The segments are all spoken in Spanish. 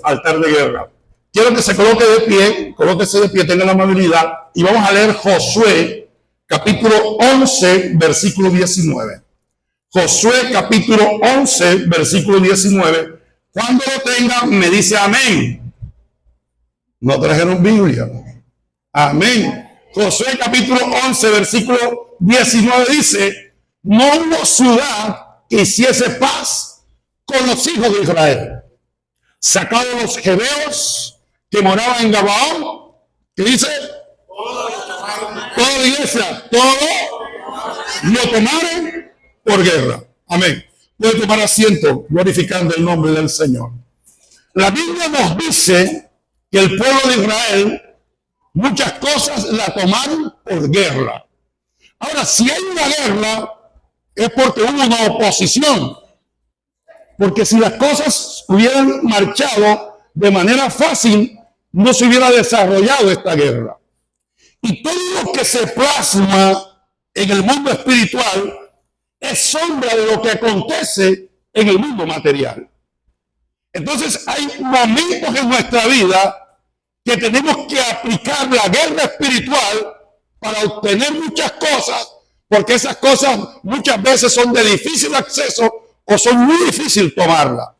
altar de guerra. Quiero que se coloque de pie, colóquese de pie, tenga la amabilidad, y vamos a leer Josué, capítulo 11, versículo 19. Josué, capítulo 11, versículo 19. Cuando lo tengan, me dice amén. No trajeron Biblia. Amén. Josué, capítulo 11, versículo 19 dice: no hubo ciudad que hiciese paz con los hijos de Israel. Sacaron los jebeos que moraban en Gabaón. ¿Qué dice? Toda la iglesia, todo lo tomaron por guerra. Amén. Puede tomar asiento glorificando el nombre del Señor. La Biblia nos dice que el pueblo de Israel muchas cosas la tomaron por guerra. Ahora, si hay una guerra, es porque hubo una oposición. Porque si las cosas hubieran marchado de manera fácil, no se hubiera desarrollado esta guerra. Y todo lo que se plasma en el mundo espiritual es sombra de lo que acontece en el mundo material. Entonces hay momentos en nuestra vida que tenemos que aplicar la guerra espiritual para obtener muchas cosas, porque esas cosas muchas veces son de difícil acceso o son muy difíciles tomarla.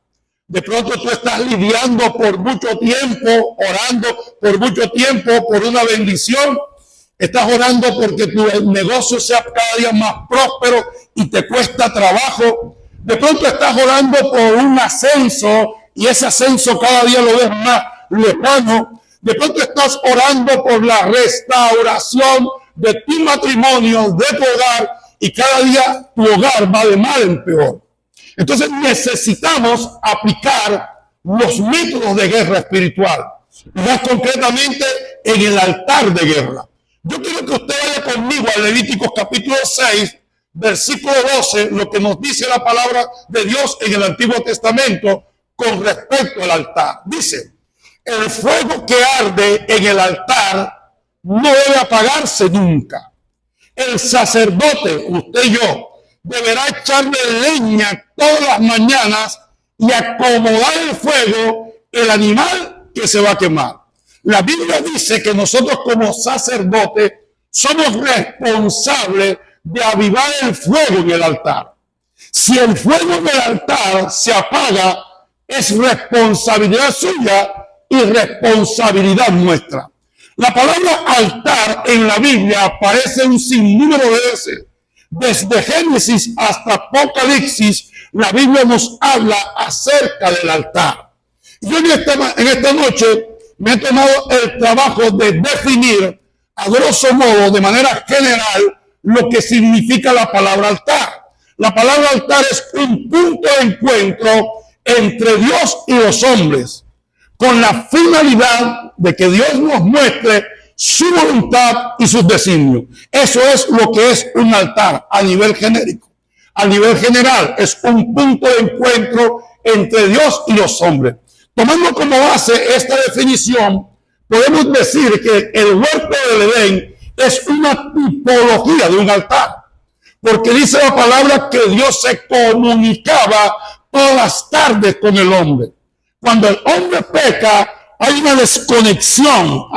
De pronto tú estás lidiando por mucho tiempo, orando por mucho tiempo por una bendición. Estás orando porque tu negocio sea cada día más próspero y te cuesta trabajo. De pronto estás orando por un ascenso y ese ascenso cada día lo ves más lejano. De pronto estás orando por la restauración de tu matrimonio, de tu hogar, y cada día tu hogar va de mal en peor. Entonces necesitamos aplicar los métodos de guerra espiritual, más concretamente en el altar de guerra. Yo quiero que usted vaya conmigo a Levíticos capítulo 6, versículo 12, lo que nos dice la palabra de Dios en el Antiguo Testamento con respecto al altar. Dice: el fuego que arde en el altar no debe apagarse nunca. El sacerdote, usted y yo, deberá echarle leña todas las mañanas y acomodar el fuego el animal que se va a quemar. La Biblia dice que nosotros como sacerdotes somos responsables de avivar el fuego en el altar. Si el fuego en el altar se apaga, es responsabilidad suya y responsabilidad nuestra. La palabra altar en la Biblia aparece un sinnúmero de veces. Desde Génesis hasta Apocalipsis, la Biblia nos habla acerca del altar. Yo en esta noche me he tomado el trabajo de definir, a grosso modo, de manera general, lo que significa la palabra altar. La palabra altar es un punto de encuentro entre Dios y los hombres, con la finalidad de que Dios nos muestre su voluntad y sus designios. Eso es lo que es un altar a nivel genérico. A nivel general es un punto de encuentro entre Dios y los hombres. Tomando como base esta definición, podemos decir que el huerto del Edén es una tipología de un altar, porque dice la palabra que Dios se comunicaba todas las tardes con el hombre. Cuando el hombre peca, hay una desconexión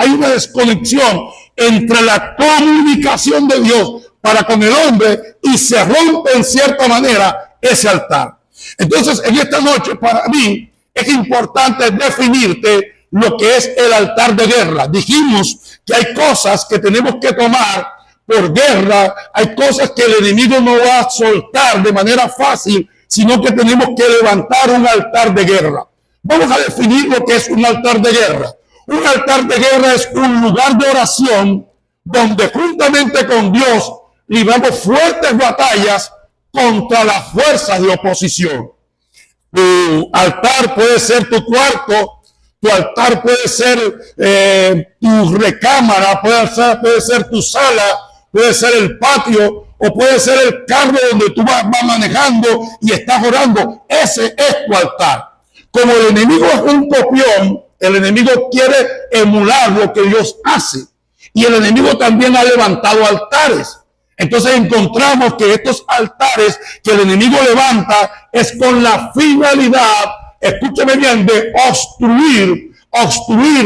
entre la comunicación de Dios para con el hombre y se rompe en cierta manera ese altar. Entonces, en esta noche, para mí, es importante definirte lo que es el altar de guerra. Dijimos que hay cosas que tenemos que tomar por guerra, hay cosas que el enemigo no va a soltar de manera fácil, sino que tenemos que levantar un altar de guerra. Vamos a definir lo que es un altar de guerra. Un altar de guerra es un lugar de oración donde juntamente con Dios libramos fuertes batallas contra las fuerzas de oposición. Tu altar puede ser tu cuarto, tu altar puede ser tu recámara, puede ser tu sala, puede ser el patio o puede ser el carro donde tú vas manejando y estás orando. Ese es tu altar. Como el enemigo es un copión, el enemigo quiere emular lo que Dios hace. Y el enemigo también ha levantado altares. Entonces encontramos que estos altares que el enemigo levanta es con la finalidad escúcheme bien, de obstruir,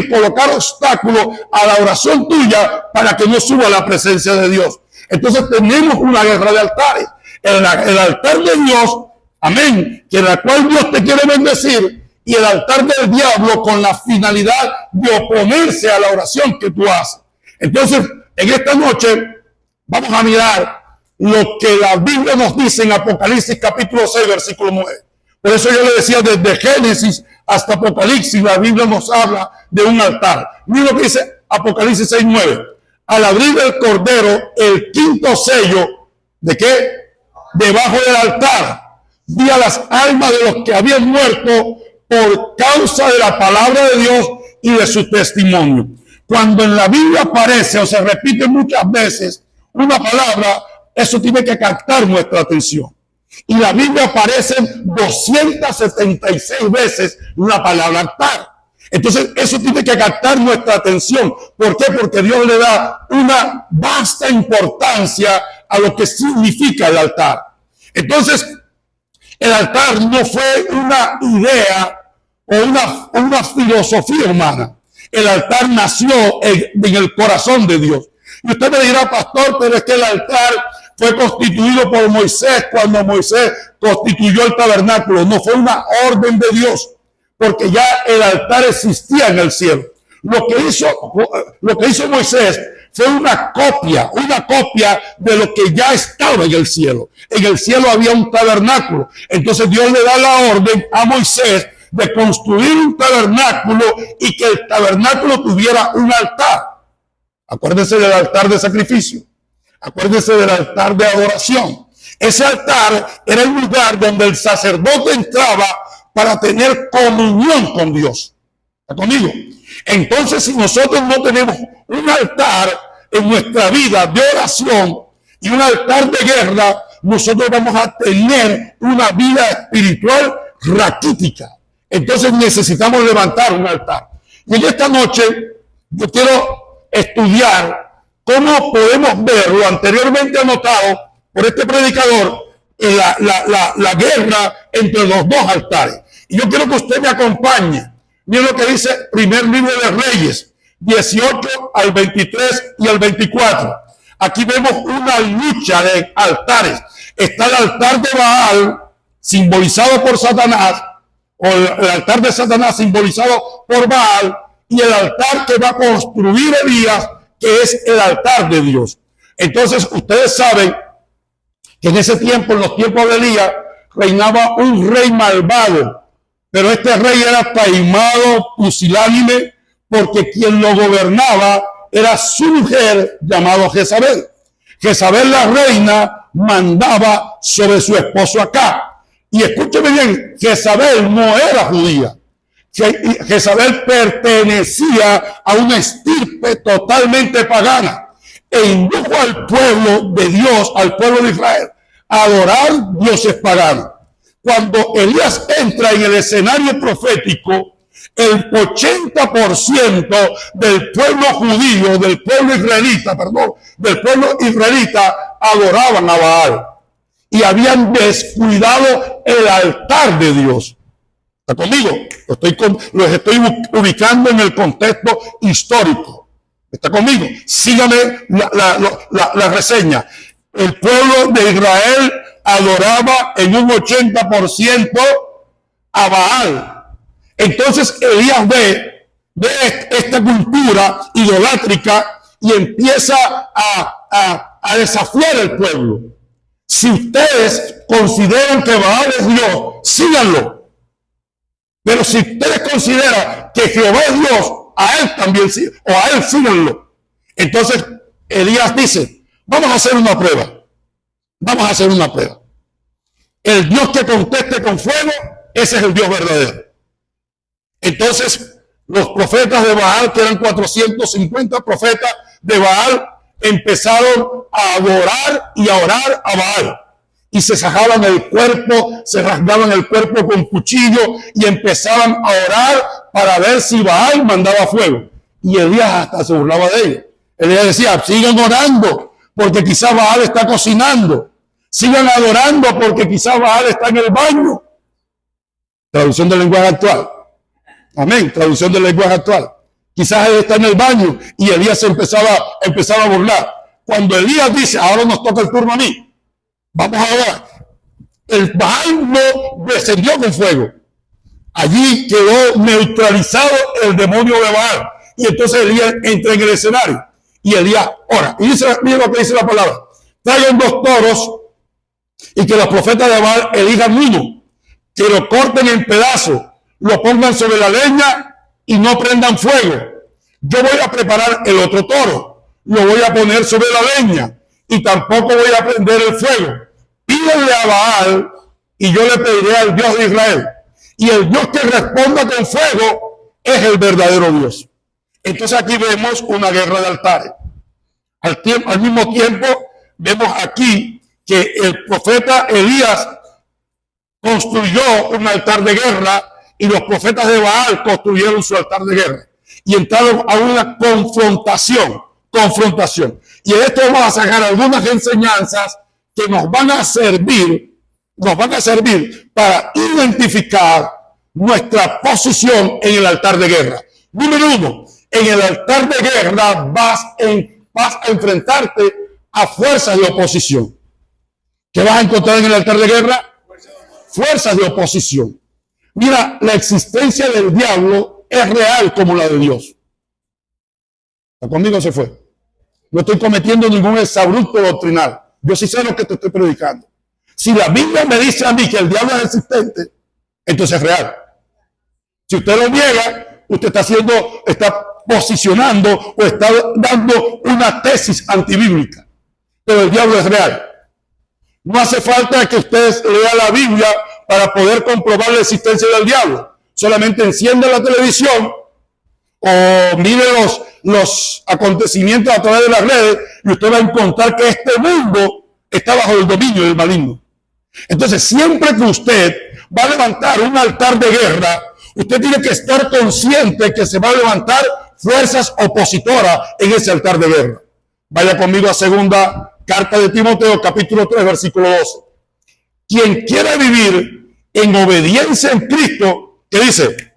colocar obstáculos a la oración tuya para que no suba a la presencia de Dios. Entonces tenemos una guerra de altares. El altar de Dios, amén, que en la cual Dios te quiere bendecir, y el altar del diablo con la finalidad de oponerse a la oración que tú haces. Entonces, en esta noche vamos a mirar lo que la Biblia nos dice en Apocalipsis capítulo 6, versículo 9. Por eso yo le decía, desde Génesis hasta Apocalipsis, la Biblia nos habla de un altar. Mira lo que dice Apocalipsis 6, 9. Al abrir el Cordero el quinto sello, ¿de qué? Debajo del altar, vi a las almas de los que habían muerto por causa de la palabra de Dios y de su testimonio. Cuando en la Biblia aparece o se repite muchas veces una palabra, eso tiene que captar nuestra atención. Y la Biblia aparece 276 veces la palabra altar. Entonces eso tiene que captar nuestra atención. ¿Por qué? Porque Dios le da una vasta importancia a lo que significa el altar. Entonces el altar no fue una idea o una filosofía humana. El altar nació en el corazón de Dios. Y usted me dirá, pastor, pero es que el altar fue constituido por Moisés cuando Moisés constituyó el tabernáculo. No fue una orden de Dios, porque ya el altar existía en el cielo. Lo que hizo Moisés fue una copia de lo que ya estaba en el cielo. En el cielo había un tabernáculo. Entonces Dios le da la orden a Moisés de construir un tabernáculo y que el tabernáculo tuviera un altar. Acuérdense del altar de sacrificio. Acuérdense del altar de adoración. Ese altar era el lugar donde el sacerdote entraba para tener comunión con Dios. ¿Está conmigo? Entonces, si nosotros no tenemos un altar en nuestra vida de oración y un altar de guerra, nosotros vamos a tener una vida espiritual raquítica. Entonces necesitamos levantar un altar. Y en esta noche yo quiero estudiar cómo podemos ver lo anteriormente anotado por este predicador en la guerra entre los dos altares. Y yo quiero que usted me acompañe. Miren lo que dice primer libro de Reyes, 18 al 23 y al 24. Aquí vemos una lucha de altares. Está el altar de Baal, simbolizado por Satanás, o el altar de Satanás simbolizado por Baal, y el altar que va a construir Elías, que es el altar de Dios. Entonces, ustedes saben que en ese tiempo, en los tiempos de Elías, reinaba un rey malvado. Pero este rey era taimado, pusilánime, porque quien lo gobernaba era su mujer llamado Jezabel. Jezabel, la reina, mandaba sobre su esposo Acab. Y escúcheme bien, Jezabel no era judía. Jezabel pertenecía a una estirpe totalmente pagana e indujo al pueblo de Dios, al pueblo de Israel, a adorar dioses paganos. Cuando Elías entra en el escenario profético, el 80% del pueblo judío, del pueblo israelita, adoraban a Baal y habían descuidado el altar de Dios. ¿Está conmigo? Los estoy ubicando en el contexto histórico. ¿Está conmigo? Sígame la reseña. El pueblo de Israel adoraba en un 80% a Baal. Entonces Elías ve esta cultura idolátrica y empieza a desafiar al pueblo. Si ustedes consideran que Baal es Dios, síganlo. Pero si ustedes consideran que Jehová es Dios, a él también, o a él síganlo. Entonces Elías dice, vamos a hacer una prueba. Vamos a hacer una prueba. El Dios que conteste con fuego, ese es el Dios verdadero. Entonces, los profetas de Baal, que eran 450 profetas de Baal, empezaron a adorar y a orar a Baal. Y se sajaban el cuerpo, se rasgaban el cuerpo con cuchillo y empezaban a orar para ver si Baal mandaba fuego. Y Elías hasta se burlaba de ellos. Elías decía, sigan orando, porque quizás Baal está cocinando. Sigan adorando porque quizás Baal está en el baño. Traducción del lenguaje actual. Amén. Traducción del lenguaje actual. Quizás él está en el baño y Elías empezaba a burlar. Cuando Elías dice, ahora nos toca el turno a mí, vamos a ver. El Baal no descendió con fuego. Allí quedó neutralizado el demonio de Baal. Y entonces Elías entra en el escenario. Y Elías ora. Y dice, mira lo que dice la palabra. Traigan 2 toros y que los profetas de Baal elijan uno. Que lo corten en pedazos, lo pongan sobre la leña y no prendan fuego. Yo voy a preparar el otro toro, lo voy a poner sobre la leña y tampoco voy a prender el fuego. Pídenle a Baal y yo le pediré al Dios de Israel. Y el Dios que responda con fuego es el verdadero Dios. Entonces aquí vemos una guerra de altares. Al mismo tiempo vemos aquí que el profeta Elías construyó un altar de guerra y los profetas de Baal construyeron su altar de guerra y entraron a una confrontación. Y en esto vamos a sacar algunas enseñanzas que nos van a servir para identificar nuestra posición en el altar de guerra. Número 1, en el altar de guerra vas a enfrentarte a fuerzas de oposición. ¿Qué vas a encontrar en el altar de guerra? Fuerzas de oposición. Mira, la existencia del diablo es real como la de Dios. Conmigo se fue. No estoy cometiendo ningún exabrupto doctrinal. Yo sí sé lo que te estoy predicando. Si la Biblia me dice a mí que el diablo es existente, entonces es real. Si usted lo niega, usted está posicionando o está dando una tesis antibíblica. Pero el diablo es real. No hace falta que usted lea la Biblia para poder comprobar la existencia del diablo. Solamente encienda la televisión o mire los acontecimientos a través de las redes y usted va a encontrar que este mundo está bajo el dominio del maligno. Entonces, siempre que usted va a levantar un altar de guerra, usted tiene que estar consciente que se va a levantar fuerzas opositoras en ese altar de guerra. Vaya conmigo a segunda carta de Timoteo, capítulo 3, versículo 12. Quien quiera vivir en obediencia en Cristo, ¿qué dice?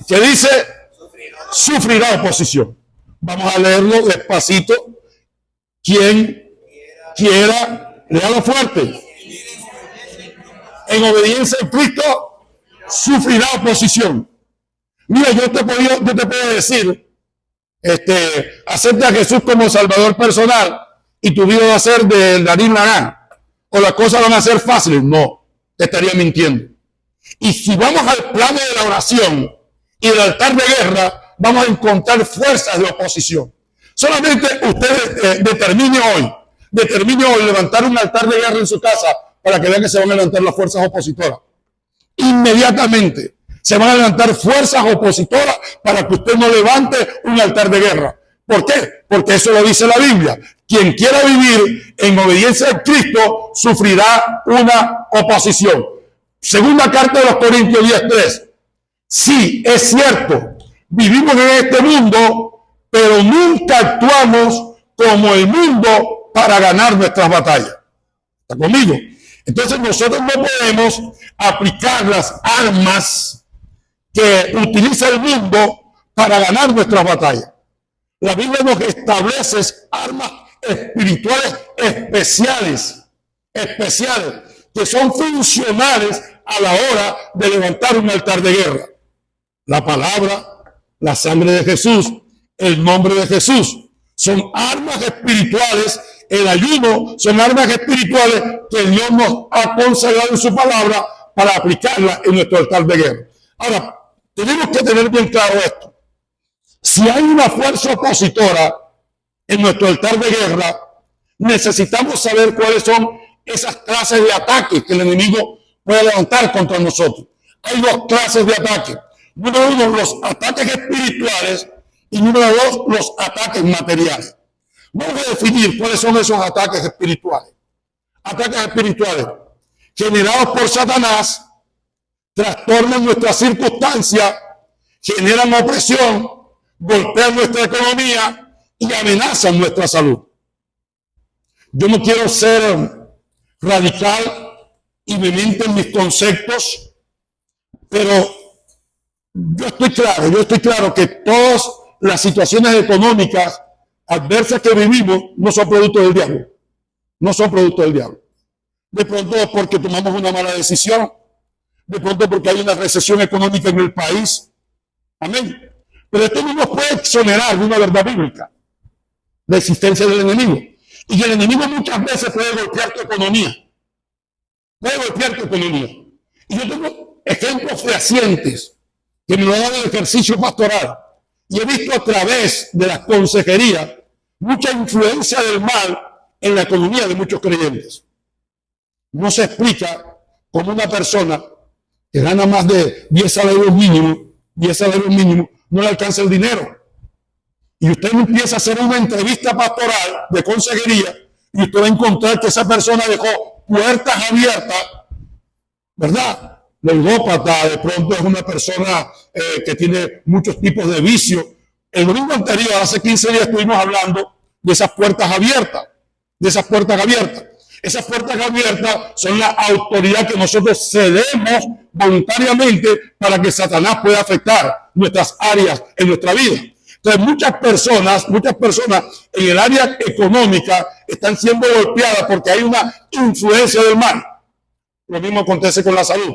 ¿Qué dice? Sufrirá oposición. Vamos a leerlo despacito. Quien quiera, léalo fuerte. En obediencia en Cristo, sufrirá oposición. Mira, yo te puedo decir, acepta a Jesús como Salvador personal y tu vida va a ser de la o las cosas van a ser fáciles. No, te estaría mintiendo. Y si vamos al plano de la oración y del altar de guerra, vamos a encontrar fuerzas de oposición. Solamente usted determine hoy levantar un altar de guerra en su casa para que vean que se van a levantar las fuerzas opositoras. Inmediatamente se van a levantar fuerzas opositoras para que usted no levante un altar de guerra. ¿Por qué? Porque eso lo dice la Biblia. Quien quiera vivir en obediencia a Cristo sufrirá una oposición. Segunda carta de los Corintios 10:3. Sí, es cierto, vivimos en este mundo, pero nunca actuamos como el mundo para ganar nuestras batallas. ¿Está conmigo? Entonces nosotros no podemos aplicar las armas que utiliza el mundo para ganar nuestras batallas. La Biblia nos establece armas espirituales especiales, que son funcionales a la hora de levantar un altar de guerra. La palabra, la sangre de Jesús, el nombre de Jesús, son armas espirituales. El ayuno son armas espirituales que Dios nos ha consagrado en su palabra para aplicarla en nuestro altar de guerra. Ahora, tenemos que tener bien claro esto. Si hay una fuerza opositora en nuestro altar de guerra, necesitamos saber cuáles son esas clases de ataques que el enemigo puede levantar contra nosotros. Hay 2 clases de ataques. Número 1, los ataques espirituales, y número 2, los ataques materiales. Vamos a definir cuáles son esos ataques espirituales. Ataques espirituales generados por Satanás, trastornan nuestras circunstancias, generan opresión, golpean nuestra economía y amenazan nuestra salud. Yo no quiero ser radical y vehemente en mis conceptos, Pero yo estoy claro que todas las situaciones económicas adversas que vivimos no son producto del diablo. No son producto del diablo. De pronto porque tomamos una mala decisión. De pronto porque hay una recesión económica en el país. Amén. Pero esto no nos puede exonerar de una verdad bíblica. La existencia del enemigo. Y el enemigo muchas veces puede golpear tu economía. Puede golpear tu economía. Y yo tengo ejemplos fehacientes que me lo ha dado el ejercicio pastoral. Y he visto a través de la consejería mucha influencia del mal en la economía de muchos creyentes. No se explica cómo una persona que gana más de 10 salarios mínimos, no le alcanza el dinero. Y usted empieza a hacer una entrevista pastoral de consejería y usted va a encontrar que esa persona dejó puertas abiertas, ¿verdad? Ludópata, de pronto es una persona que tiene muchos tipos de vicios. El domingo anterior, hace 15 días, estuvimos hablando de esas puertas abiertas, Esas puertas abiertas son la autoridad que nosotros cedemos voluntariamente para que Satanás pueda afectar nuestras áreas en nuestra vida. Entonces, muchas personas en el área económica están siendo golpeadas porque hay una influencia del mal. Lo mismo acontece con la salud.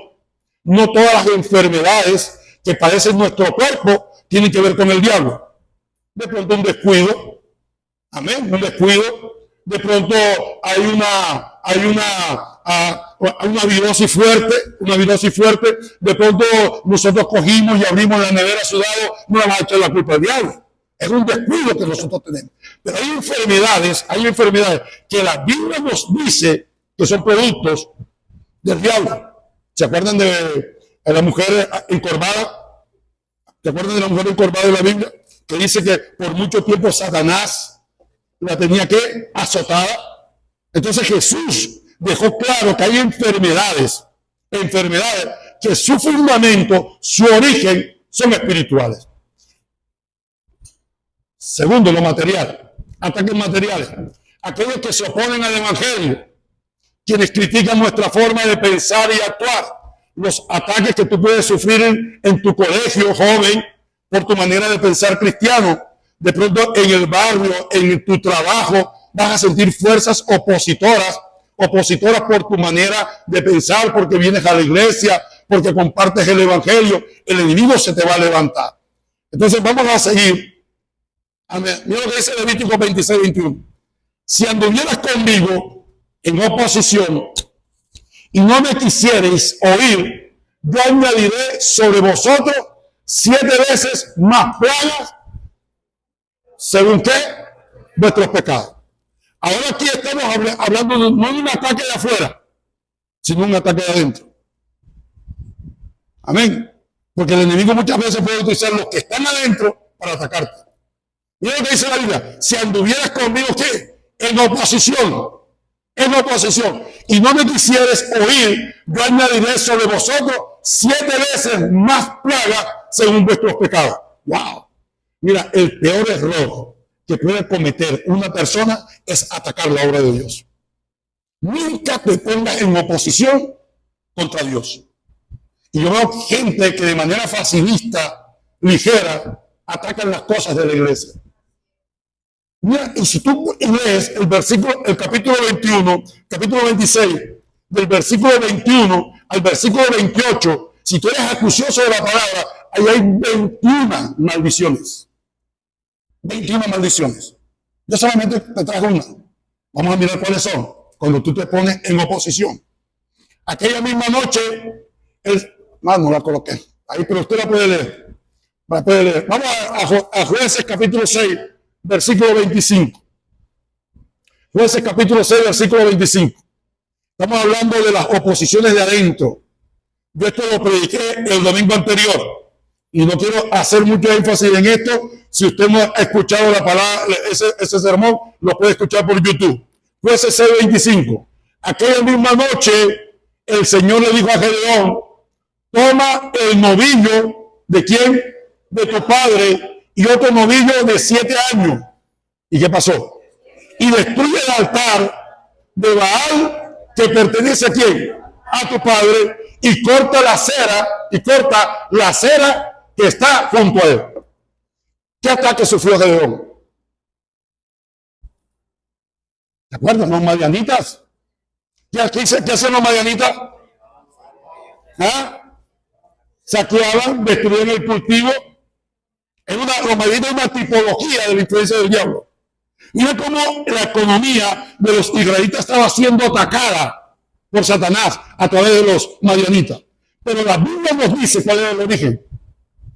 No todas las enfermedades que padece nuestro cuerpo tienen que ver con el diablo. De pronto un descuido, amén, un descuido. De pronto hay una virosis fuerte, de pronto nosotros cogimos y abrimos la nevera sudado, no le vamos a echar la culpa al diablo. Es un descuido que nosotros tenemos. Pero hay enfermedades que la Biblia nos dice que son productos del diablo. ¿Se acuerdan de la mujer encorvada? ¿Se acuerdan de la mujer encorvada de la Biblia? Que dice que por mucho tiempo Satanás la tenía que azotada. Entonces Jesús dejó claro que hay enfermedades que su fundamento, su origen son espirituales. Segundo, lo material, ataques materiales. Aquellos que se oponen al evangelio, quienes critican nuestra forma de pensar y actuar, los ataques que tú puedes sufrir en tu colegio, joven, por tu manera de pensar cristiano. De pronto en el barrio, en tu trabajo, vas a sentir fuerzas opositoras por tu manera de pensar, porque vienes a la iglesia, porque compartes el evangelio. El enemigo se te va a levantar. Entonces vamos a seguir. Amén. Mira lo que dice Levítico 26:21. Si anduvieras conmigo en oposición y no me quisierais oír, yo añadiré sobre vosotros 7 veces más plagas, ¿según qué? Vuestros pecados. Ahora aquí estamos hablando no de un ataque de afuera, sino un ataque de adentro. Amén. Porque el enemigo muchas veces puede utilizar los que están adentro para atacarte. Mira lo que dice la Biblia. Si anduvieras conmigo, ¿qué? En oposición, y no me quisieres oír, yo añadiré sobre vosotros 7 veces más plagas según vuestros pecados. ¡Wow! Mira, el peor error que puede cometer una persona es atacar la obra de Dios. Nunca te pongas en oposición contra Dios. Y yo veo gente que de manera facilista, ligera, atacan las cosas de la iglesia. Mira, y si tú lees el capítulo 21, capítulo 26, del versículo 21 al versículo 28, si tú eres acucioso de la palabra, ahí hay 21 maldiciones. 21 maldiciones. Yo solamente te traigo una. Vamos a mirar cuáles son. Cuando tú te pones en oposición. Aquella misma noche, no la coloqué. Ahí, pero usted la puede leer. Vamos a Jueces capítulo 6, versículo 25. Jueces capítulo 6, versículo 25. Estamos hablando de las oposiciones de adentro. Yo esto lo prediqué el domingo anterior. Y no quiero hacer mucho énfasis en esto. Si usted no ha escuchado la palabra, ese sermón, lo puede escuchar por YouTube. Jueces 6:25. Aquella misma noche, el Señor le dijo a Gedeón: toma el novillo de quién, de tu padre, y otro novillo de 7 años. ¿Y qué pasó? Y destruye el altar de Baal que pertenece a quién, a tu padre, y corta la acera que está junto a él. ¿Qué ataque sufrió Gedeón? ¿Te acuerdas? Los madianitas. ¿Qué hacían los madianitas? ¿Ah? Saqueaban, destruían el cultivo. Los madianitas es una tipología de la influencia del diablo. Mira cómo la economía de los israelitas estaba siendo atacada por Satanás a través de los madianitas. Pero la Biblia nos dice cuál era el origen.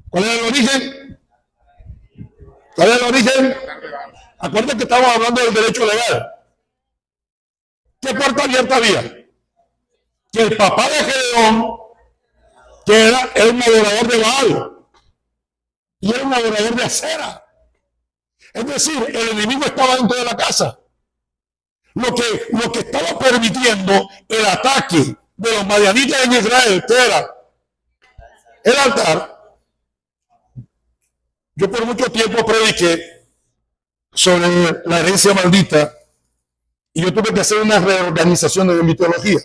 ¿Cuál era el origen? ¿Cuál era el origen? Acuérdense que estamos hablando del derecho legal. ¿Qué puerta abierta había? Que el papá de Gedeón, que era un adorador de Baal, y era un adorador de acera. Es decir, el enemigo estaba dentro de la casa. Lo que estaba permitiendo el ataque de los madianitas en Israel, que era el altar. Yo por mucho tiempo prediqué sobre la herencia maldita y yo tuve que hacer una reorganización de mi teología.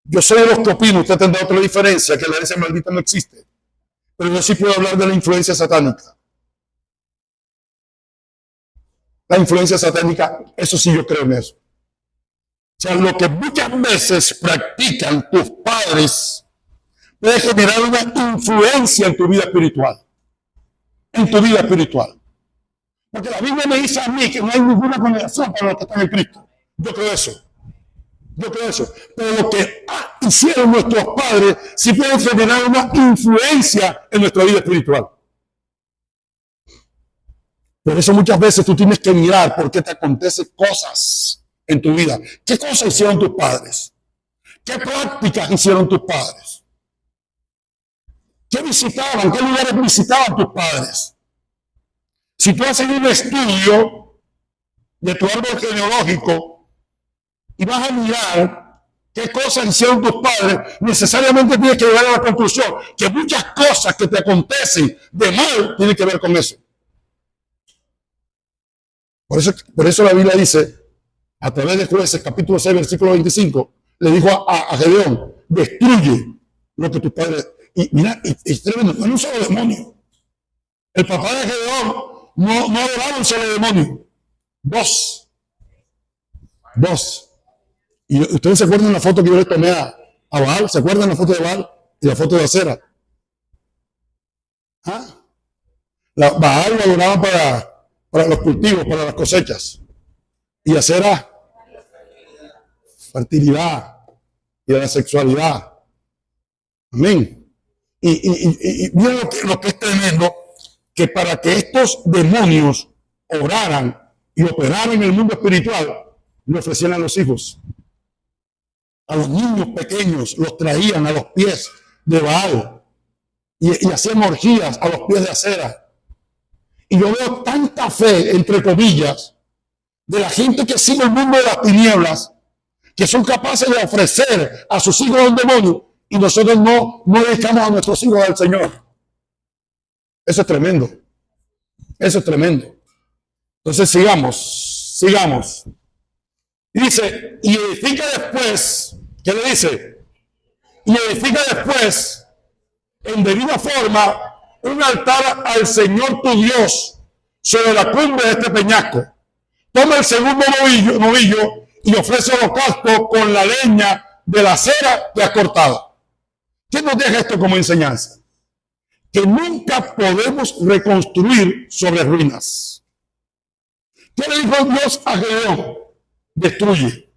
Yo soy de los que opino, usted tendrá otra diferencia, que la herencia maldita no existe. Pero yo sí puedo hablar de la influencia satánica. La influencia satánica, eso sí yo creo en eso. O sea, lo que muchas veces practican tus padres puede generar una influencia en tu vida espiritual. En tu vida espiritual. Porque la Biblia me dice a mí que no hay ninguna condenación para los que están en Cristo. Yo creo eso. Pero lo que hicieron nuestros padres sí pueden generar una influencia en nuestra vida espiritual. Por eso muchas veces tú tienes que mirar por qué te acontecen cosas en tu vida. ¿Qué cosas hicieron tus padres? ¿Qué prácticas hicieron tus padres? ¿Qué visitaban? ¿Qué lugares visitaban tus padres? Si tú haces un estudio de tu árbol genealógico y vas a mirar qué cosas hicieron tus padres, necesariamente tienes que llegar a la conclusión que muchas cosas que te acontecen de mal tienen que ver con eso. Por eso la Biblia dice, a través de Jueces, capítulo 6, versículo 25, le dijo a Gedeón, destruye lo que tus padres... Y mira, es tremendo, no es un solo demonio. El papá de Gedeón no adoraba un solo demonio. Dos. Y ustedes se acuerdan la foto que yo le tomé a Baal, ¿se acuerdan la foto de Baal y la foto de Acera? Baal lo adoraba para los cultivos, para las cosechas. Y Acera, fertilidad y la sexualidad. Amén. Y miren lo que es tremendo, que para que estos demonios obraran y operaran en el mundo espiritual, le ofrecían a los hijos. A los niños pequeños los traían a los pies de Baal y hacían orgías a los pies de Acera. Y yo veo tanta fe, entre comillas, de la gente que sigue el mundo de las tinieblas, que son capaces de ofrecer a sus hijos a un demonio, y nosotros no dedicamos a nuestros hijos al Señor. Eso es tremendo. Entonces sigamos. Y dice, y edifica después, ¿qué le dice? Y edifica después, en debida forma, un altar al Señor tu Dios sobre la cumbre de este peñasco. Toma el segundo novillo y ofrece holocausto con la leña de la acera que has cortado. ¿Qué nos deja esto como enseñanza? Que nunca podemos reconstruir sobre ruinas. ¿Qué le dijo Dios a Gedeón? Destruye.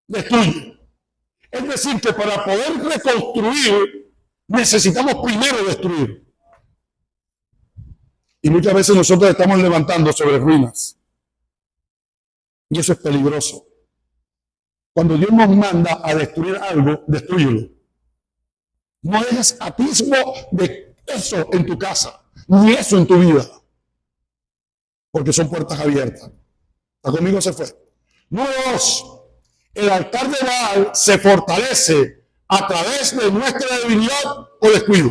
Es decir, que para poder reconstruir necesitamos primero destruir. Y muchas veces nosotros estamos levantando sobre ruinas. Y eso es peligroso. Cuando Dios nos manda a destruir algo, destrúyelo. No dejes atisbo de eso en tu casa, ni eso en tu vida. Porque son puertas abiertas. ¿Está conmigo? Se fue. Número 2. El altar de Baal se fortalece a través de nuestra debilidad o descuido.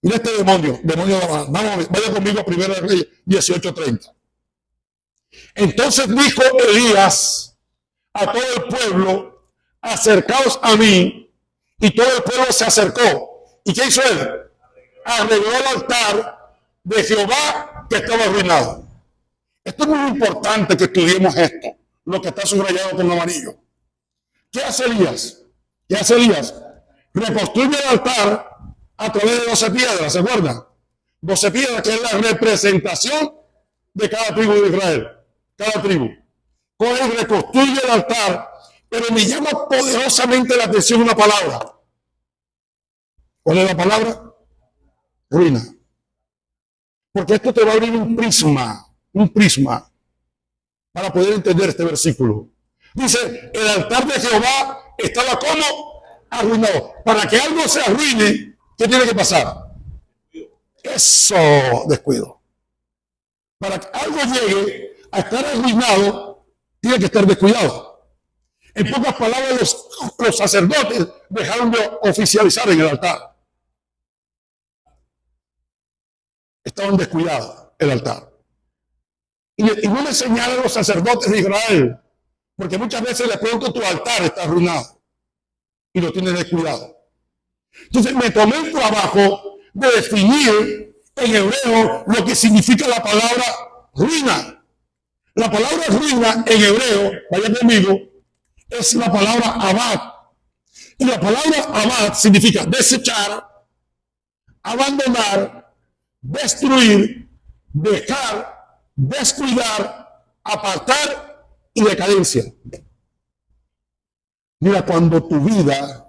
Mira este demonio de Baal. Vaya conmigo a 1 Reyes 18:30. Entonces dijo Elías a todo el pueblo: acercaos a mí. Y todo el pueblo se acercó. ¿Y qué hizo él? Arregló el altar de Jehová que estaba arruinado. Esto es muy importante que estudiemos esto, lo que está subrayado con amarillo. ¿Qué hace Elías? ¿Qué hace Elías? Reconstruye el altar a través de 12 piedras, ¿se acuerdan? 12 piedras, que es la representación de cada tribu de Israel. Cada tribu. Coge y reconstruye el altar, pero me llama poderosamente la atención una palabra. ¿Cuál es la palabra? Ruina. Porque esto te va a abrir un prisma para poder entender este versículo. Dice, el altar de Jehová estaba como arruinado. Para que algo se arruine, ¿qué tiene que pasar? Eso, descuido. Para que algo llegue a estar arruinado, tiene que estar descuidado. En pocas palabras, los sacerdotes dejaron de oficializar en el altar. Estaban descuidados el altar. Y no le señalan a los sacerdotes de Israel, porque muchas veces le pregunto, tu altar está arruinado y lo tienes descuidado. Entonces me tomé el trabajo de definir en hebreo lo que significa la palabra ruina. La palabra ruina en hebreo, vaya conmigo, es la palabra abad. Y la palabra abad significa desechar, abandonar, destruir, dejar, descuidar, apartar y decadencia. Mira, cuando tu vida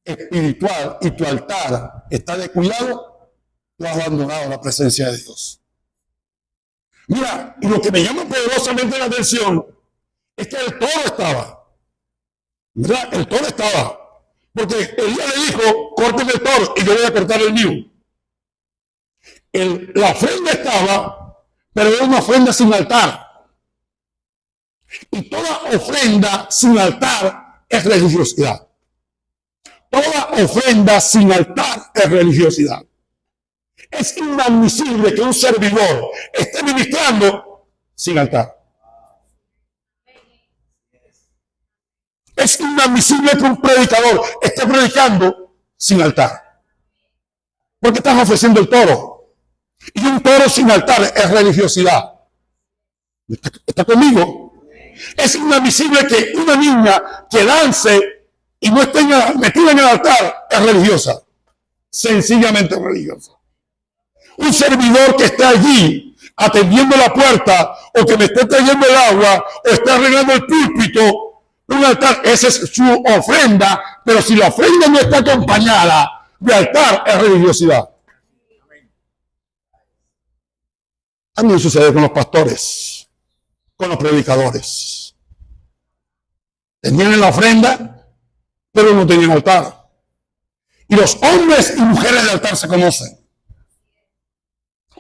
espiritual y tu altar está descuidado, tú has abandonado la presencia de Dios. Mira, y lo que me llama poderosamente la atención es que el toro estaba. ¿Verdad? El toro estaba. Porque Elías le dijo, córteme el toro y yo voy a cortar el mío. La ofrenda estaba, pero era una ofrenda sin altar. Y toda ofrenda sin altar es religiosidad. Toda ofrenda sin altar es religiosidad. Es inadmisible que un servidor esté ministrando sin altar. Es inadmisible que un predicador esté predicando sin altar. Porque estás ofreciendo el toro. Y un toro sin altar es religiosidad. ¿Está conmigo? Es inadmisible que una niña que dance y no esté metida en el altar es religiosa. Sencillamente religiosa. Un servidor que está allí atendiendo la puerta o que me esté trayendo el agua o está arreglando el púlpito, un altar, esa es su ofrenda, pero si la ofrenda no está acompañada de altar, es religiosidad. A mí me sucede con los pastores, con los predicadores. Tenían la ofrenda, pero no tenían altar. Y los hombres y mujeres del altar se conocen.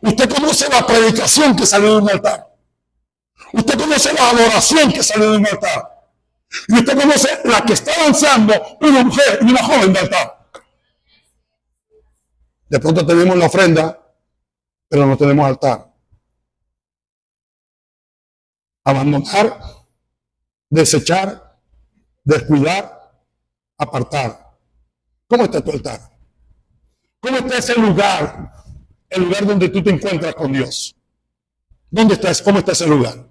Usted conoce la predicación que salió de un altar. Usted conoce la adoración que salió de un altar. Y usted conoce la que está danzando una mujer y una joven de altar. De pronto tenemos la ofrenda, pero no tenemos altar. Abandonar, desechar, descuidar, apartar. ¿Cómo está tu altar? ¿Cómo está ese lugar? El lugar donde tú te encuentras con Dios. ¿Dónde estás? ¿Cómo está ese lugar?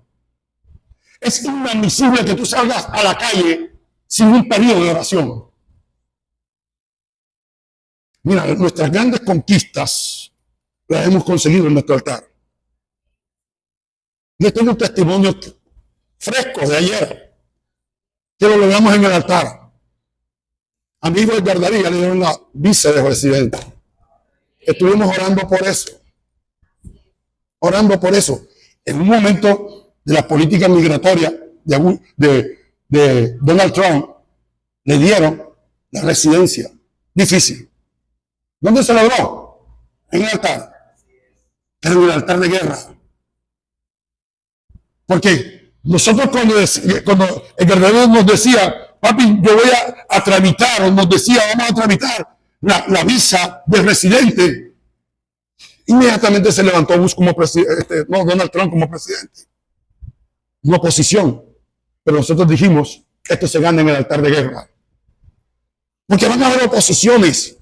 Es inadmisible que tú salgas a la calle sin un periodo de oración. Mira, nuestras grandes conquistas las hemos conseguido en nuestro altar. Yo tengo un testimonio fresco de ayer, que lo logramos en el altar. Amigo de Gardaría le dieron la vice de presidente. Estuvimos orando por eso. Orando por eso. En un momento de la política migratoria de Donald Trump, le dieron la residencia. Difícil. ¿Dónde se logró? En el altar. Pero en el altar de guerra. Porque nosotros cuando el Gardaría nos decía, papi, yo voy a tramitar, o nos decía, vamos a tramitar la visa de residente, inmediatamente se levantó Bush como Donald Trump como presidente. Una oposición. Pero nosotros dijimos, esto se gana en el altar de guerra. Porque van a haber oposiciones.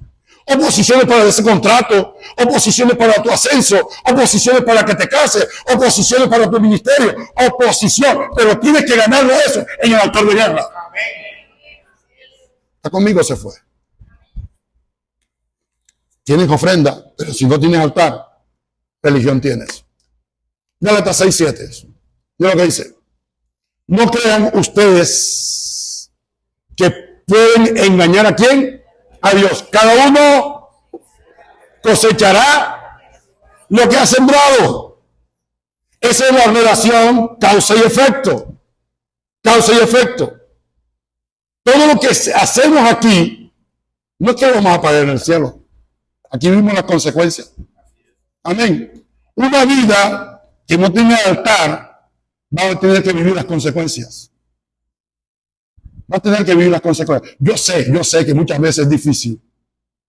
Oposiciones para ese contrato, oposiciones para tu ascenso, oposiciones para que te cases, oposiciones para tu ministerio, oposición. Pero tienes que ganarlo eso en el altar de guerra. ¿Está conmigo? Se fue. Tienes ofrenda, pero si no tienes altar, religión tienes. Gálatas 6:7. Mira lo que dice. No crean ustedes que pueden engañar a quién. A Dios. Cada uno cosechará lo que ha sembrado. Esa es la relación causa y efecto. Causa y efecto. Todo lo que hacemos aquí, no es que vamos a pagar en el cielo. Aquí vimos las consecuencias. Amén. Una vida que no tiene altar va a tener que vivir las consecuencias. Va a tener que vivir las consecuencias. Yo sé que muchas veces es difícil.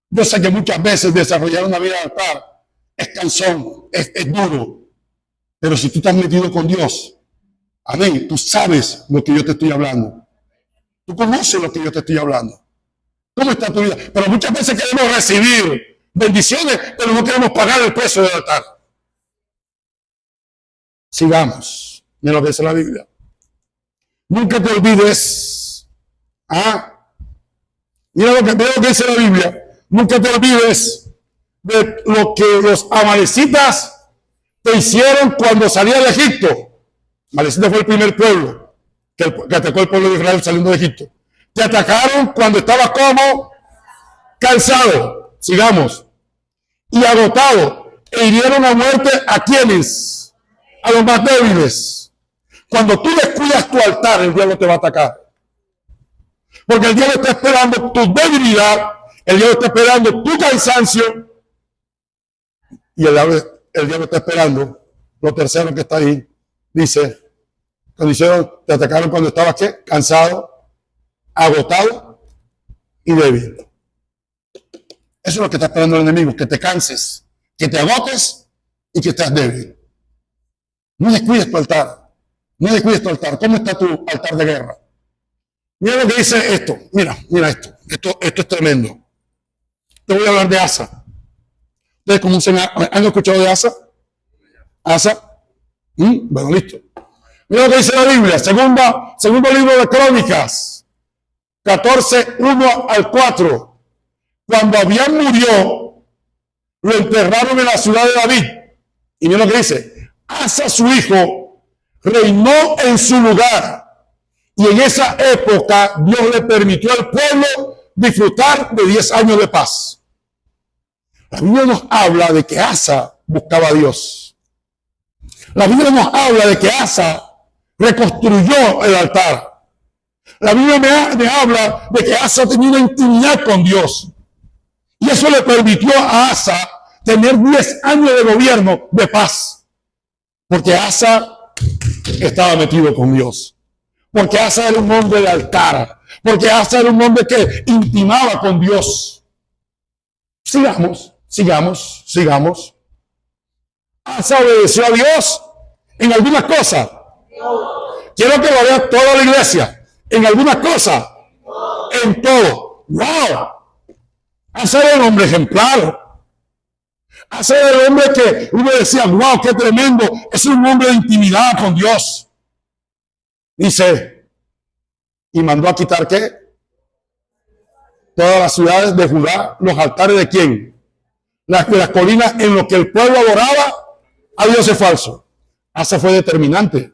Yo sé que muchas veces desarrollar una vida de altar es cansón, es duro. Pero si tú estás metido con Dios, amén, tú sabes lo que yo te estoy hablando. Tú conoces lo que yo te estoy hablando. ¿Cómo está tu vida? Pero muchas veces queremos recibir bendiciones, pero no queremos pagar el precio del altar. Sigamos. Mira lo que dice la Biblia. Nunca te olvides. Mira lo que dice la Biblia. Nunca te olvides de lo que los amalecitas te hicieron cuando salías de Egipto. Amalecitas fue el primer pueblo que atacó el pueblo de Israel saliendo de Egipto. Te atacaron cuando estabas como cansado. Sigamos. Y agotado. E hirieron a muerte a quienes, a los más débiles. Cuando tú descuidas tu altar, el diablo te va a atacar. Porque el diablo está esperando tu debilidad, el diablo está esperando tu cansancio, y el diablo está esperando lo tercero que está ahí. Dice, te atacaron cuando estabas ¿qué? Cansado, agotado y débil. Eso es lo que está esperando el enemigo, que te canses, que te agotes y que estés débil. No descuides tu altar. No descuides tu altar. ¿Cómo está tu altar de guerra? Mira lo que dice esto. Mira esto. Esto es tremendo. Te voy a hablar de Asa. ¿Ustedes han escuchado de Asa? ¿Asa? Bueno, listo. Mira lo que dice la Biblia. Segundo libro de Crónicas. 14, 1 al 4. Cuando Abián murió, lo enterraron en la ciudad de David. Y mira lo que dice. Asa, su hijo, reinó en su lugar. Y en esa época Dios le permitió al pueblo disfrutar de 10 años de paz. La Biblia nos habla de que Asa buscaba a Dios. La Biblia nos habla de que Asa reconstruyó el altar. La Biblia me habla de que Asa tenía una intimidad con Dios. Y eso le permitió a Asa tener 10 años de gobierno de paz. Porque Asa estaba metido con Dios. Porque Asa era un hombre de altar. Porque Asa era un hombre que intimaba con Dios. Sigamos. Asa obedeció a Dios en algunas cosas. Quiero que lo vea toda la iglesia. En algunas cosas. En todo. ¡Wow! Asa era un hombre ejemplar. Asa era el hombre que uno decía, wow, qué tremendo. Es un hombre de intimidad con Dios. Dice, y mandó a quitar ¿qué? Todas las ciudades de Judá, los altares de quién? Las colinas en los que el pueblo adoraba a dioses falsos. Asa fue determinante.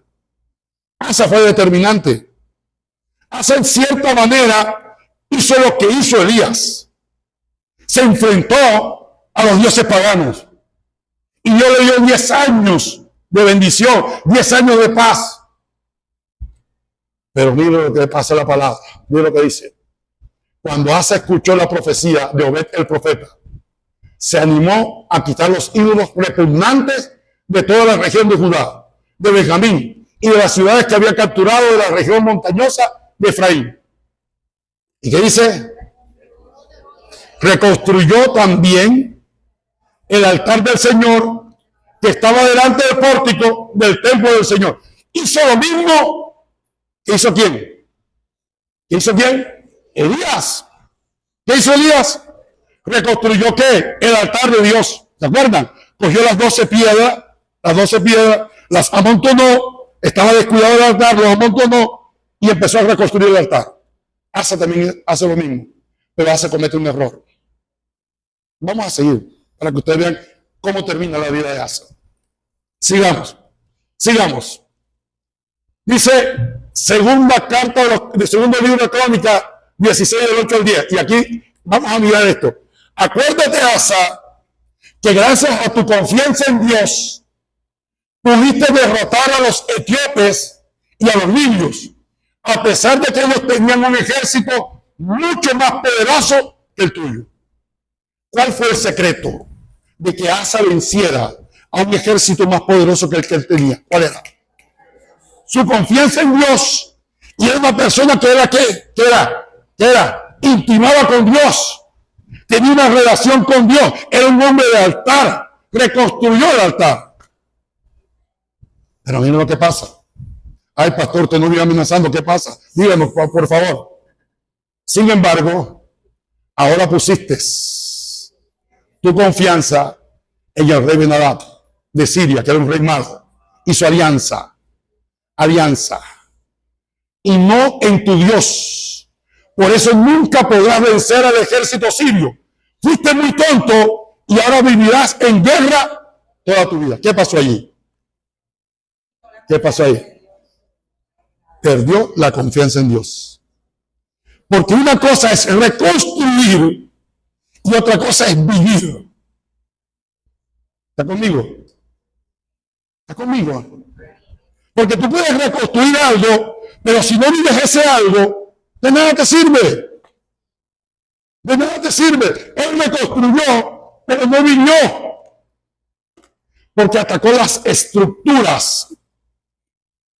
Asa en cierta manera hizo lo que hizo Elías. Se enfrentó a los dioses paganos. Y Dios le dio 10 años de bendición, 10 años de paz. Pero mire lo que pasa en la palabra. Mire lo que dice. Cuando Asa escuchó la profecía de Obed el profeta, se animó a quitar los ídolos repugnantes de toda la región de Judá, de Benjamín y de las ciudades que había capturado de la región montañosa de Efraín. ¿Y qué dice? Reconstruyó también el altar del Señor que estaba delante del pórtico del templo del Señor. Hizo lo mismo que hizo ¿quién? ¿Qué hizo quién? Elías. ¿Qué hizo Elías? ¿Reconstruyó qué? El altar de Dios. ¿Se acuerdan? Cogió las 12 piedras, las amontonó, estaba descuidado el altar, los amontonó y empezó a reconstruir el altar. Asa también hace lo mismo, pero Asa comete un error. Vamos a seguir para que ustedes vean cómo termina la vida de Asa. Sigamos. Dice, segunda carta de segundo libro de Crónica, 16 del 8 al 10. Y aquí vamos a mirar esto. Acuérdate, Asa, que gracias a tu confianza en Dios, pudiste derrotar a los etíopes y a los libios, a pesar de que ellos tenían un ejército mucho más poderoso que el tuyo. ¿Cuál fue el secreto de que Asa venciera a un ejército más poderoso que el que él tenía? ¿Cuál era? Su confianza en Dios. Y era una persona que era ¿qué? ¿Qué era? Intimaba con Dios. Tenía una relación con Dios. Era un hombre de altar. Reconstruyó el altar. Pero miren lo que pasa. Ay, pastor, usted no vive amenazando. ¿Qué pasa? Díganos, por favor. Sin embargo, ahora pusiste tu confianza en el rey Ben-Hadad de Siria, que era un rey malo, y su alianza, y no en tu Dios. Por eso nunca podrás vencer al ejército sirio. Fuiste muy tonto y ahora vivirás en guerra toda tu vida. ¿Qué pasó allí? Perdió la confianza en Dios. Porque una cosa es reconstruir y otra cosa es vivir. ¿Está conmigo? Porque tú puedes reconstruir algo, pero si no vives ese algo, de nada te sirve. Él reconstruyó, pero no vivió. Porque atacó las estructuras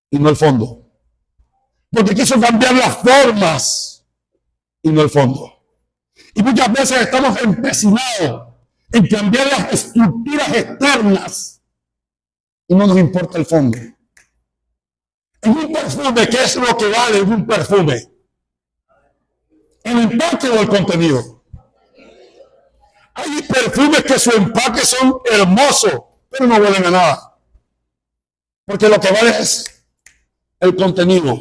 y no el fondo. Porque quiso cambiar las formas y no el fondo. Y muchas veces estamos empecinados en cambiar las estructuras externas y no nos importa el fondo. En un perfume, ¿qué es lo que vale en un perfume? ¿El empaque o el contenido? Hay perfumes que su empaque son hermosos, pero no huelen a nada. Porque lo que vale es el contenido.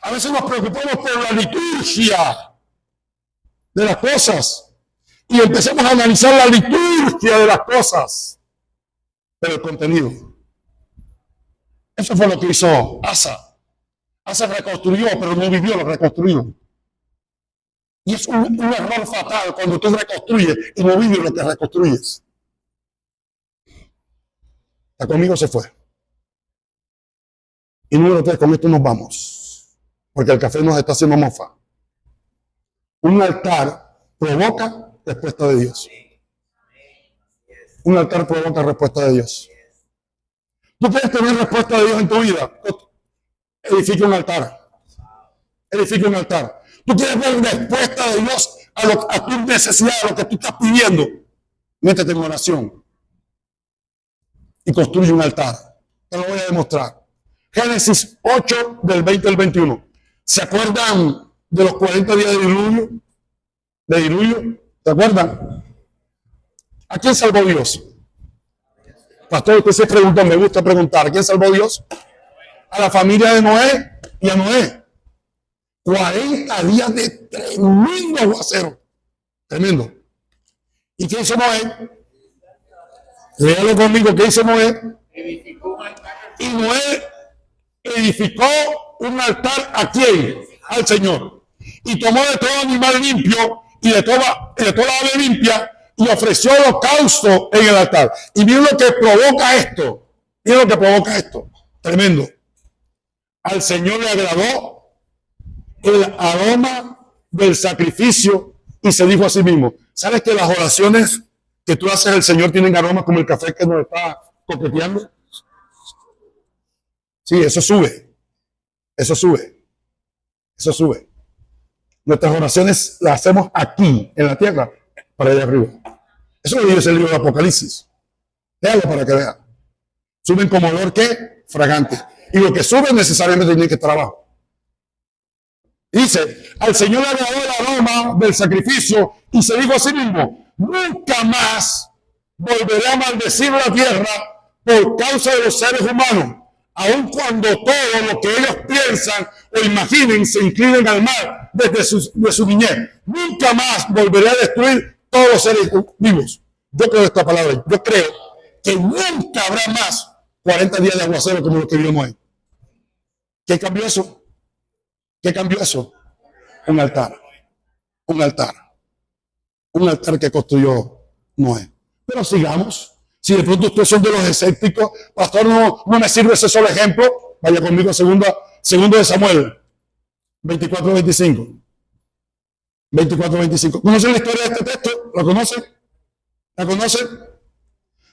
A veces nos preocupamos por la liturgia de las cosas y empezamos a analizar la liturgia de las cosas, pero el contenido. Eso fue lo que hizo Asa. Asa reconstruyó, pero no vivió lo reconstruido. Y es un error fatal cuando tú reconstruyes y no vives lo que reconstruyes. ¿Está conmigo? Se fue. Y número 3, con esto nos vamos. Porque el café nos está haciendo mofa. Un altar provoca respuesta de Dios. Un altar provoca respuesta de Dios. Tú quieres tener respuesta de Dios en tu vida. Edifica un altar. Tú quieres ver respuesta de Dios a tus necesidades, a lo que tú estás pidiendo. Métete en oración y construye un altar. Te lo voy a demostrar. Génesis 8, del 20 al 21. ¿Se acuerdan de los 40 días de diluvio? ¿Se acuerdan? ¿A quién salvó Dios? Pastor, usted se preguntó, me gusta preguntar, ¿a quién salvó Dios? A la familia de Noé y a Noé. 40 días de tremendo aguacero. Tremendo. ¿Y qué hizo Noé? Léalo conmigo, ¿qué hizo Noé? Y Noé edificó un altar ¿a quién? Al Señor. Y tomó de todo animal limpio y de toda ave limpia y ofreció holocausto en el altar. Y miren lo que provoca esto. Tremendo. Al Señor le agradó el aroma del sacrificio y se dijo a sí mismo, ¿sabes que las oraciones que tú haces al Señor tienen aroma como el café que nos está coqueteando? Sí, eso sube. Nuestras oraciones las hacemos aquí, en la tierra, para allá arriba. Eso lo dice el libro de Apocalipsis. Léalo para que vean. Suben como olor, ¿qué? Fragante. Y lo que sube necesariamente tiene que estar abajo. Dice, al Señor le agradó el aroma del sacrificio y se dijo a sí mismo, nunca más volveré a maldecir la tierra por causa de los seres humanos, aun cuando todo lo que ellos piensan o imaginen se inclinen al mal desde su niñez. Nunca más volveré a destruir todos los seres vivos. Yo creo esta palabra. Yo creo que nunca habrá más 40 días de aguacero como lo que vivimos hoy. ¿Qué cambió eso? ¿Qué cambió eso? Un altar. Un altar. Un altar que construyó Noé. Pero sigamos. Si de pronto ustedes son de los escépticos, pastor, no me sirve ese solo ejemplo. Vaya conmigo a segundo de Samuel 24-25. 24-25. ¿Conocen la historia de este texto? ¿La conocen? ¿La conocen?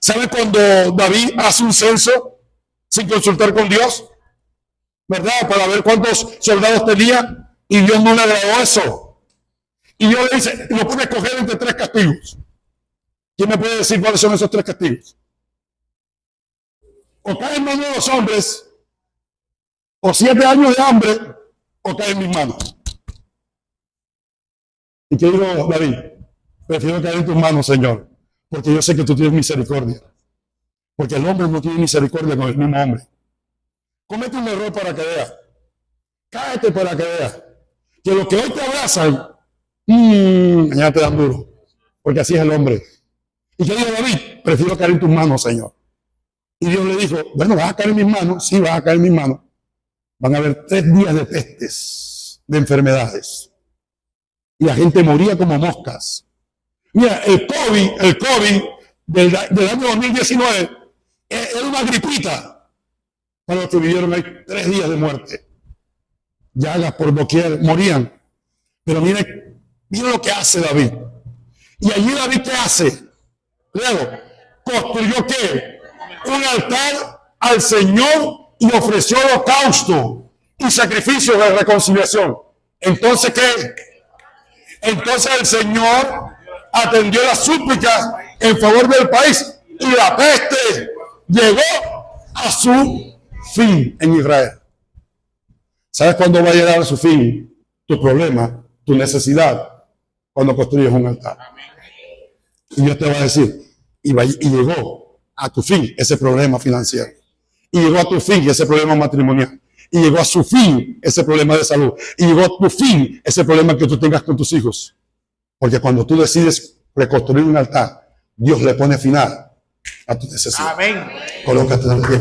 ¿Saben cuando David hace un censo sin consultar con Dios? ¿Verdad? Para ver cuántos soldados tenía. Y Dios no le agradó eso. Y Dios le dice, lo puede escoger entre 3 castigos. ¿Quién me puede decir cuáles son esos 3 castigos? O caen en manos de los hombres, o 7 años de hambre, o caen en mis manos. ¿Y qué digo, David? Prefiero caer en tus manos, Señor, porque yo sé que tú tienes misericordia. Porque el hombre no tiene misericordia con el mismo hombre. Comete un error para que veas. Cáete para que veas. Que los que hoy te abrazan, mañana te dan duro. Porque así es el hombre. ¿Y qué dijo David? Prefiero caer en tus manos, Señor. Y Dios le dijo, bueno, vas a caer en mis manos. Sí, vas a caer en mis manos. Van a haber 3 días de pestes, de enfermedades. Y la gente moría como moscas. Mira, el COVID del año 2019 era una gripita para los que vivieron ahí 3 días de muerte. Llagas por doquier, morían. Pero mire lo que hace David. Y allí David, ¿qué hace? Luego, construyó ¿qué? Un altar al Señor y ofreció holocausto y sacrificios de reconciliación. Entonces, ¿qué? Entonces el Señor atendió las súplicas en favor del país y la peste llegó a su fin en Israel. ¿Sabes cuándo va a llegar a su fin tu problema, tu necesidad? Cuando construyes un altar. Y Dios te va a decir, y llegó a tu fin ese problema financiero. Y llegó a tu fin ese problema matrimonial. Y llegó a su fin ese problema de salud. Y llegó a tu fin ese problema que tú tengas con tus hijos. Porque cuando tú decides reconstruir un altar, Dios le pone final a tu necesidad. Amén. Colócate en el pie.